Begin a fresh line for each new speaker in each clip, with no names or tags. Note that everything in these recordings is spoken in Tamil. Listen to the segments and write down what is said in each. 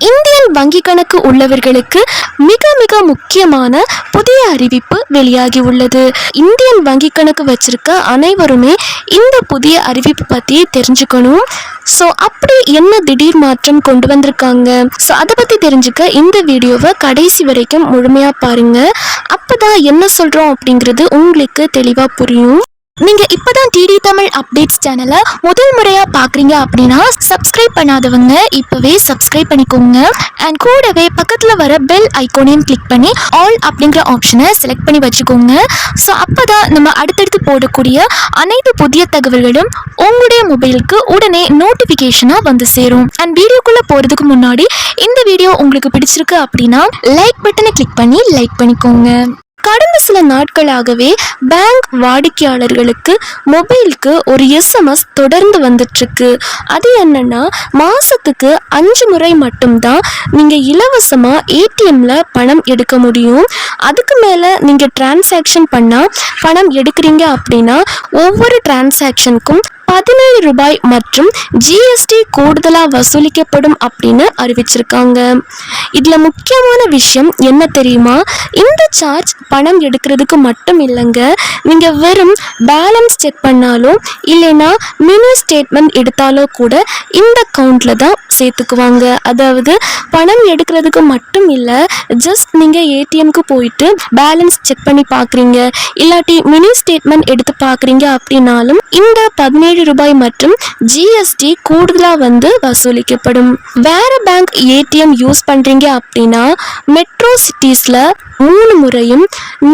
இந்தியன் வங்கி கணக்கு உள்ளவர்களுக்கு மிக மிக முக்கியமான புதிய அறிவிப்பு வெளியாகி உள்ளது. இந்தியன் வங்கி கணக்கு வச்சிருக்க அனைவருமே இந்த புதிய அறிவிப்பு பற்றி தெரிஞ்சுக்கணும். ஸோ அப்படி என்ன திடீர் மாற்றம் கொண்டு வந்திருக்காங்க, ஸோ அதை பற்றி தெரிஞ்சுக்க இந்த வீடியோவை கடைசி வரைக்கும் முழுமையாக பாருங்கள். அப்போ தான் என்ன சொல்கிறோம் அப்படிங்கிறது உங்களுக்கு தெளிவாக புரியும். நீங்கள் இப்போ தான் டிடி தமிழ் அப்டேட்ஸ் சேனலை முதல் முறையாக பார்க்குறீங்க அப்படின்னா சப்ஸ்கிரைப் பண்ணாதவங்க இப்போவே சப்ஸ்கிரைப் பண்ணிக்கோங்க. அண்ட் கூடவே பக்கத்தில் வர பெல் ஐக்கோனையும் கிளிக் பண்ணி ஆல் அப்படிங்கிற ஆப்ஷனை செலக்ட் பண்ணி வச்சுக்கோங்க. ஸோ அப்போ தான் நம்ம அடுத்தடுத்து போடக்கூடிய அனைத்து புதிய தகவல்களும் உங்களுடைய மொபைலுக்கு உடனே நோட்டிஃபிகேஷனாக வந்து சேரும். அண்ட் வீடியோக்குள்ளே போகிறதுக்கு முன்னாடி இந்த வீடியோ உங்களுக்கு பிடிச்சிருக்கு அப்படின்னா லைக் பட்டனை கிளிக் பண்ணி லைக் பண்ணிக்கோங்க. கடந்த சில நாட்களாகவே பேங்க் வாடிக்கையாளர்களுக்கு மொபைலுக்கு ஒரு SMS தொடர்ந்து வந்துட்டுருக்கு. அது என்னன்னா, மாதத்துக்கு 5 முறை மட்டும்தான் நீங்கள் இலவசமாக ஏடிஎம்ல பணம் எடுக்க முடியும். அதுக்கு மேலே நீங்கள் டிரான்சாக்ஷன் பண்ணால் பணம் எடுக்கிறீங்க அப்படின்னா ஒவ்வொரு டிரான்சாக்ஷனுக்கும் 17 ரூபாய் மற்றும் GST கூடுதலாக வசூலிக்கப்படும் அப்படின்னு அறிவிச்சிருக்காங்க. இதில் முக்கியமான விஷயம் என்ன தெரியுமா, இந்த சார்ஜ் பணம் எடுக்கிறதுக்கு மட்டும் இல்லைங்க. நீங்கள் வெறும் பேலன்ஸ் செக் பண்ணாலும் இல்லைன்னா மினி ஸ்டேட்மெண்ட் எடுத்தாலோ கூட இந்த அக்கௌண்ட்டில் தான் சேர்த்துக்குவாங்க. அதாவது பணம் எடுக்கிறதுக்கு மட்டும் இல்லை, ஜஸ்ட் நீங்கள் ஏடிஎம்க்கு போயிட்டு பேலன்ஸ் செக் பண்ணி பார்க்குறீங்க இல்லாட்டி மினி ஸ்டேட்மெண்ட் எடுத்து பார்க்குறீங்க அப்படின்னாலும் இந்த 17 ரூபாய் மற்றும் GST கூடுதலாக வந்து வசூலிக்கப்படும். வேற பேங்க் ஏடிஎம் யூஸ் பண்ணுறீங்க அப்படின்னா மெட்ரோ சிட்டிஸில் 3 முறையும்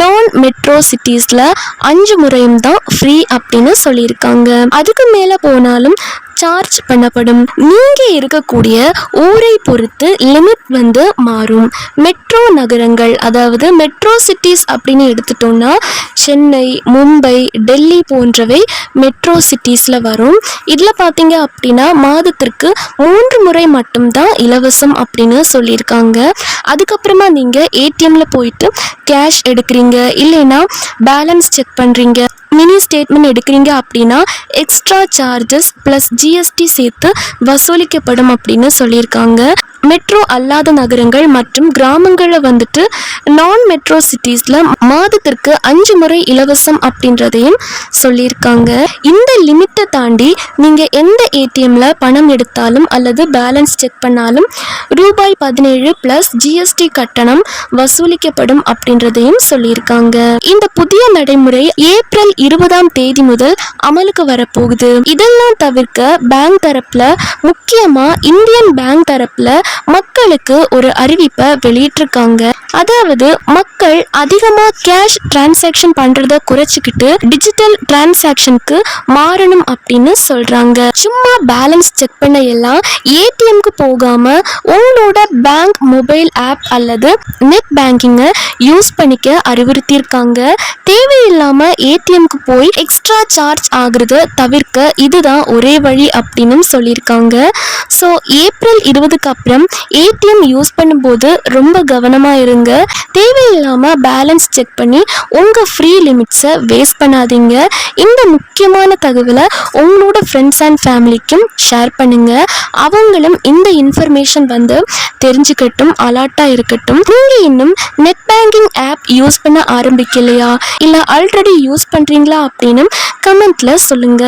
நான் மெட்ரோ சிட்டிஸில் 5 முறையும் தான் ஃப்ரீ அப்படின்னு சொல்லியிருக்காங்க. அதுக்கு மேலே போனாலும் சார்ஜ் பண்ணப்படும். நீங்கள் இருக்கக்கூடிய ஊரை பொறுத்து லிமிட் வந்து மாறும். மெட்ரோ நகரங்கள், அதாவது மெட்ரோ சிட்டிஸ் அப்படின்னு எடுத்துட்டோம்னா சென்னை, மும்பை, டெல்லி போன்றவை மெட்ரோ சிட்டிஸில் வரும். இதில் பார்த்தீங்க அப்படின்னா மாதத்திற்கு 3 முறை மட்டும்தான் இலவசம் அப்படின்னு சொல்லியிருக்காங்க. அதுக்கப்புறமா நீங்கள் ஏடிஎம்ல போயிட்டு கேஷ் எடுக்கிறீங்க இல்லைன்னா பேலன்ஸ் செக் பண்ணுறீங்க, மினி ஸ்டேட்மெண்ட் எடுக்கிறீங்க அப்படின்னா எக்ஸ்ட்ரா சார்ஜஸ் ப்ளஸ் GST சேர்த்து வசூலிக்கப்படும் அப்படின்னு சொல்லியிருக்காங்க. மெட்ரோ அல்லாத நகரங்கள் மற்றும் கிராமங்களில் வந்துட்டு நான் மெட்ரோ சிட்டிஸில் மாதத்திற்கு 5 முறை இலவசம் அப்படின்றதையும் சொல்லியிருக்காங்க. இந்த லிமிட்டை தாண்டி நீங்கள் எந்த ஏடிஎம்ல பணம் எடுத்தாலும் அல்லது பேலன்ஸ் செக் பண்ணாலும் ரூபாய் 17 ப்ளஸ் GST கட்டணம் வசூலிக்கப்படும் அப்படின்றதையும் சொல்லியிருக்காங்க. இந்த புதிய நடைமுறை ஏப்ரல் 20ஆம் தேதி முதல் அமலுக்கு வரப்போகுது. இதெல்லாம் தவிர்க்க பேங்க் தரப்புல, முக்கியமா இந்தியன் பேங்க் தரப்புல மக்களுக்கு ஒரு அறிவிப்பை வெளியிட்டிருக்காங்க. அதாவது மக்கள் அதிகமா கேஷ் டிரான்சாக்ஷன் பண்றத குறைச்சிக்கிட்டு டிஜிட்டல் டிரான்சாக்ஷனுக்கு மாறணும் அப்படின்னு சொல்றாங்க. சும்மா பேலன்ஸ் செக் பண்ண எல்லாம் ஏடிஎம்க்கு போகாம உங்களோட பேங்க் மொபைல் ஆப் அல்லது நெட் பேங்கிங்கை யூஸ் பண்ணிக்க அறிவுறுத்தியிருக்காங்க. தேவையில்லாம ஏடிஎம்க்கு போய் எக்ஸ்ட்ரா சார்ஜ் ஆகுறத தவிர்க்க இதுதான் ஒரே வழி அப்படின்னு சொல்லியிருக்காங்க. ஸோ ஏப்ரல் 20க்கு அப்புறம் ஏடிஎம் யூஸ் பண்ணும்போது ரொம்ப கவனமா இருங்க. தேவையில்லாம பேலன்ஸ் செக் பண்ணி உங்க ஃப்ரீ லிமிட்ஸை வேஸ்ட் பண்ணாதீங்க. இந்த முக்கியமான தகவலை உங்களோட ஃப்ரெண்ட்ஸ் அண்ட் ஃபேமிலிக்கும் ஷேர் பண்ணுங்க. அவங்களும் இந்த இன்ஃபர்மேஷன் வந்து தெரிஞ்சுக்கட்டும், அலர்ட்டா இருக்கட்டும். நீங்க இன்னும் நெட் பேங்கிங் ஆப் யூஸ் பண்ண ஆரம்பிக்கலையா இல்ல ஆல்ரெடி யூஸ் பண்றீங்களா அப்படின்னு கமெண்ட்ல சொல்லுங்க.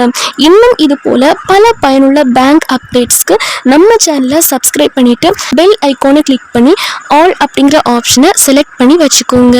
இன்னும் இது போல பல பயனுள்ள பேங்க் அப்டேட்ஸ்க்கு நம்ம சேனலை சப்ஸ்கிரைப் பண்ணிட்டு பெல் ஐக்கானை கிளிக் பண்ணி ஆல் அப்படிங்கிற ஆப்ஷனை செலக்ட் பண்ணி வச்சுக்கோங்க.